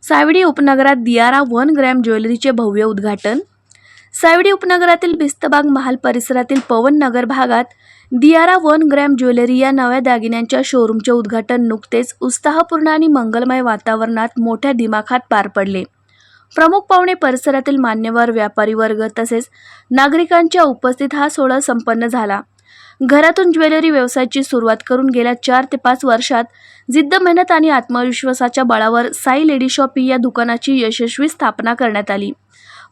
सावडी उपनगरात दियारा 1 ग्रॅम ज्वेलरीचे भव्य उद्घाटन. सावडी उपनगरातील भिस्तबाग महाल परिसरातील पवन नगर भागात दियारा 1 ग्रॅम ज्वेलरी या नव्या दागिन्यांच्या शोरूमचे उद्घाटन नुकतेच उत्साहपूर्ण आणि मंगलमय वातावरणात मोठ्या दिमाखात पार पडले. प्रमुख पाहुणे, परिसरातील मान्यवर, व्यापारी वर्ग तसेच नागरिकांच्या उपस्थित हा सोहळा संपन्न झाला. घरातून ज्वेलरी व्यवसायाची सुरुवात करून गेल्या 4 ते 5 वर्षात जिद्द, मेहनत आणि आत्मविश्वासाच्या बळावर साई लेडी शॉप या दुकानाची यशस्वी स्थापना करण्यात आली.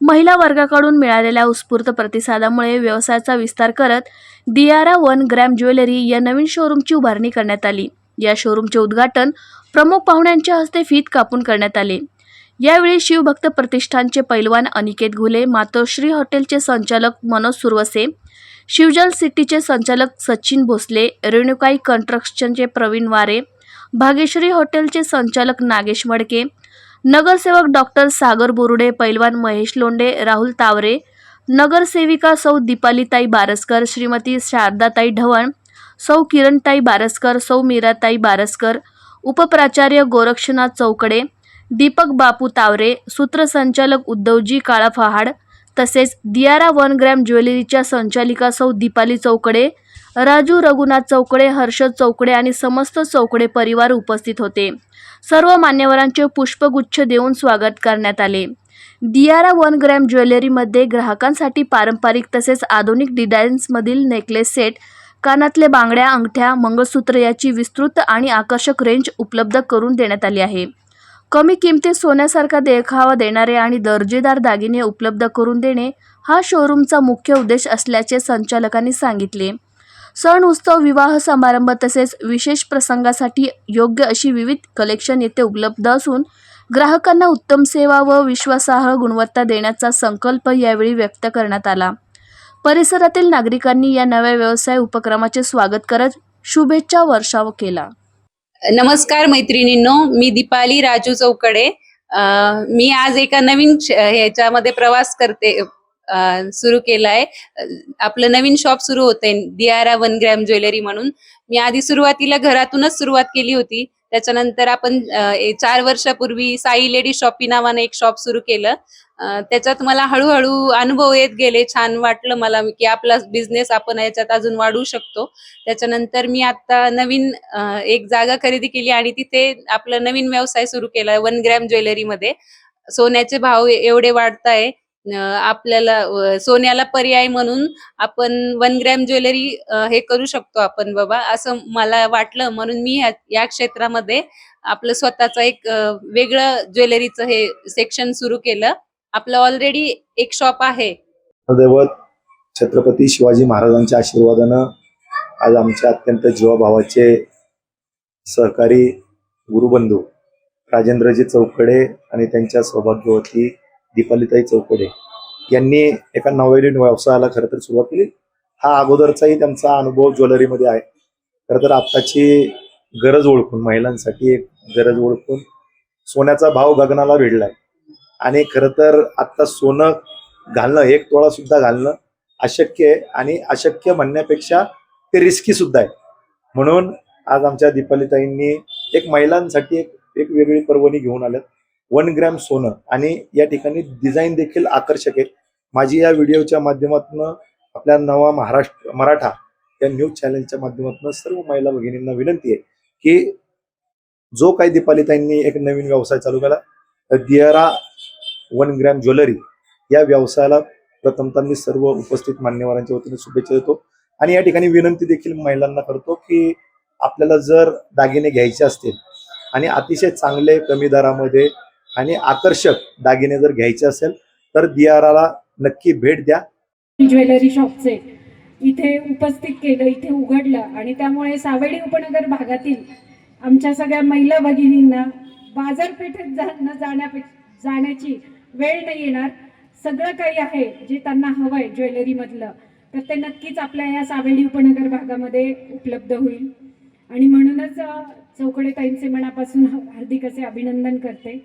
महिला वर्गाकडून मिळालेल्या उत्स्फूर्त प्रतिसादामुळे व्यवसायाचा विस्तार करत दियारा 1 ग्रॅम ज्वेलरी या नवीन शोरूमची उभारणी करण्यात आली. या शोरूमचे उद्घाटन प्रमुख पाहुण्यांच्या हस्ते फीत कापून करण्यात आले. यावेळी शिवभक्त प्रतिष्ठानचे पैलवान अनिकेत घुले, मातोश्री हॉटेलचे संचालक मनोज सुरवसे, शिवजल सिटीचे संचालक सचिन भोसले, रेणुकाई कन्स्ट्रक्शनचे प्रवीण वारे, भाग्यश्री हॉटेलचे संचालक नागेश मडके, नगरसेवक डॉक्टर सागर बोरुडे, पैलवान महेश लोंढे, राहुल तावरे, नगरसेविका सौ दीपालीताई बारसकर, श्रीमती शारदाताई ढवण, सौ किरणताई बारसकर, सौ मीराताई बारसकर, उपप्राचार्य गोरक्षनाथ चौकडे, दीपक बापू तावरे, सूत्रसंचालक उद्धवजी काळा फहाड तसेच दियारा 1 ग्रॅम ज्वेलरीच्या संचालिका सौ दीपाली चौकडे, राजू रघुनाथ चौकडे, हर्षद चौकडे आणि समस्त चौकडे परिवार उपस्थित होते. सर्व मान्यवरांचे पुष्पगुच्छ देऊन स्वागत करण्यात आले. दियारा 1 ग्रॅम ज्वेलरीमध्ये ग्राहकांसाठी पारंपरिक तसेच आधुनिक डिझाईन्समधील नेकलेस सेट, कानातले, बांगड्या, अंगठ्या, मंगळसूत्र याची विस्तृत आणि आकर्षक रेंज उपलब्ध करून देण्यात आली आहे. कमी किमतीत सोन्यासारखा देखावा देणारे आणि दर्जेदार दागिने उपलब्ध करून देणे हा शोरूमचा मुख्य उद्देश असल्याचे संचालकांनी सांगितले. सण, उत्सव, विवाह समारंभ तसेच विशेष प्रसंगासाठी योग्य अशी विविध कलेक्शन येथे उपलब्ध असून ग्राहकांना उत्तम सेवा व विश्वासार्ह गुणवत्ता देण्याचा संकल्प यावेळी व्यक्त करण्यात आला. परिसरातील नागरिकांनी या नव्या व्यवसाय उपक्रमाचे स्वागत करत शुभेच्छा वर्षाव केला. नमस्कार मैत्रिणींनो, मी दीपाली राजू चौकडे. मी आज एका नवीन ह्याच्यामध्ये प्रवास करते, सुरू केलाय. आपलं नवीन शॉप सुरू होतंय दियारा 1 ग्रॅम ज्वेलरी म्हणून. मी आधी सुरुवातीला घरातूनच सुरुवात केली होती. त्याच्यानंतर आपण 4 वर्षापूर्वी साई लेडी शॉपी नावाने एक शॉप सुरू केलं. त्याच्यात मला हळूहळू अनुभव येत गेले. छान वाटलं मला की आपला बिझनेस आपण याच्यात अजून वाढवू शकतो. त्याच्यानंतर मी आता नवीन एक जागा खरेदी केली आणि तिथे आपला नवीन व्यवसाय सुरू केला 1 ग्रॅम ज्वेलरी मध्ये. सोन्याचे भाव एवढे वाढताय, आपल्याला सोन्याला पर्याय म्हणून आपण 1 ग्रॅम ज्वेलरी हे करू शकतो आपण बाबा, असं मला वाटलं. म्हणून मी या क्षेत्रामध्ये आपलं स्वतःचं एक वेगळं ज्वेलरीचं हे सेक्शन सुरू केलं. आपलं ऑलरेडी एक शॉप आहे. दैवत छत्रपती शिवाजी महाराजांच्या आशीर्वादानं आज आमच्या अत्यंत जीवाभावाचे सहकारी गुरुबंधू राजेंद्रजी चौकडे आणि त्यांच्या सौभाग्यवती दीपालीताई चौकडे यांनी एका नवीन व्यवसायाला खरं तर सुरुवात केली. हा अगोदरचाही त्यांचा अनुभव ज्वेलरीमध्ये आहे. खरं तर आत्ताची गरज ओळखून, महिलांसाठी एक गरज ओळखून सोन्याचा भाव गगनाला भिडलाय आणि खरं तर आत्ता सोनं घालणं, 1 तोळा सुद्धा घालणं अशक्य आहे आणि अशक्य म्हणण्यापेक्षा ते रिस्की सुद्धा आहे. म्हणून आज आमच्या दीपालीताईंनी एक महिलांसाठी एक वेगळी पर्वणी घेऊन आल्यात. 1 ग्रॅम सोनं आणि या ठिकाणी डिझाईन देखील आकर्षक आहे. माझी या व्हिडिओच्या माध्यमातून आपल्या नवा मराठा या न्यूज चॅनलच्या माध्यमातून सर्व महिला भगिनींना विनंती आहे की जो काही दीपालीताईंनी एक नवीन व्यवसाय चालू केला, दियारा 1 ग्रॅम ज्वेलरी या व्यवसायाला प्रथमतः मी सर्व उपस्थित मान्यवरांच्या वतीने शुभेच्छा देतो. आणि या ठिकाणी विनंती देखील महिलांना करतो की आपल्याला जर दागिने घ्यायचे असतील आणि अतिशय चांगले, कमी दरामध्ये आणि आकर्षक दागिने जर घ्यायचे असेल तर दियाराला नक्की भेट द्या. ज्वेलरी शॉपचे इथे उपस्थित केलं, इथे उघडलं आणि त्यामुळे सावडी उपनगर भागातील आमच्या सगळ्या महिला भगिनींना बाजारपेठेत जाण्याची वेळ नाही येणार. सगळं काही आहे जे त्यांना हवंय ज्वेलरी मधलं, तर ते नक्कीच आपल्या या सावडी उपनगर भागामध्ये उपलब्ध होईल. आणि म्हणूनच चौकडे ताईंचे मनापासून हार्दिक असे अभिनंदन करते.